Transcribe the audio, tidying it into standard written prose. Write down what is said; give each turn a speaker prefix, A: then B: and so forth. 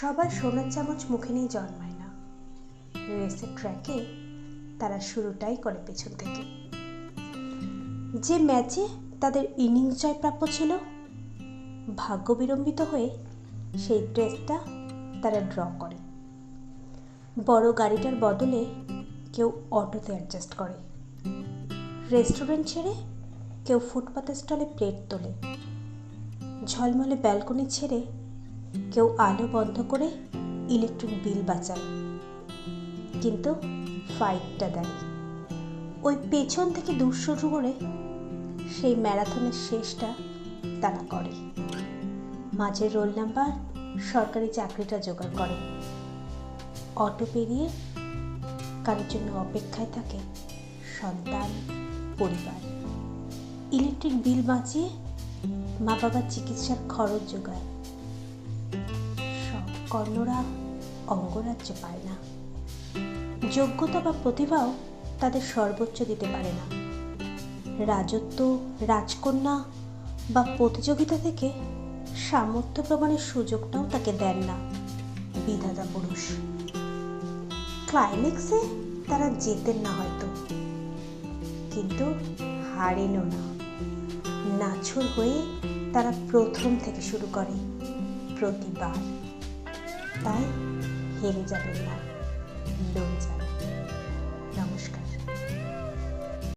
A: সবার সোনার চামচ মুখে নিয়ে জন্মায় না। রেসের ট্র্যাকে তারা শুরুটাই করে পেছন থেকে। যে ম্যাচে তাদের ইনিংস জয়প্রাপ্য ছিল, ভাগ্য বিড়ম্বিত হয়ে সেই টেস্টটা তারা ড্র করে। বড় গাড়িটার বদলে কেউ অটোতে অ্যাডজাস্ট করে। রেস্টুরেন্ট ছেড়ে কেউ ফুটপাতের স্টলে প্লেট তোলে। ঝলমলে ব্যালকনি ছেড়ে কেউ আলো বন্ধ করে ইলেকট্রিক বিল বাঁচায়। কিন্তু ফাইটটা দেয় ওই পেছন থেকে দূর শুরু করে সেই ম্যারাথনের শেষটা তারা করে। মাঝের রোল নাম্বার সরকারি চাকরিটা জোগাড় করে। অটো পেরিয়ে কারোর জন্য অপেক্ষায় থাকে সন্তান, পরিবার। ইলেকট্রিক বিল বাঁচিয়ে মা বাবার চিকিৎসার খরচ জোগায়। সব কর্ণরা অঙ্গরাজ্য পায় না। যোগ্যতা বা প্রতিভাও তাদের সর্বোচ্চ দিতে পারে না। রাজত্ব, রাজকন্যা বা প্রতিযোগিতা থেকে সামর্থ্য প্রমাণের সুযোগটাও তাকে দেন না বিধাতা পুরুষ। ক্লাইম্যাক্সে তারা জেতেন না হয়তো, কিন্তু হারেনও না। নাছোড় হয়ে তারা প্রথম থেকে শুরু করে প্রতিবার। তাই হেরে যাবেন না, লড়ে যাবেন।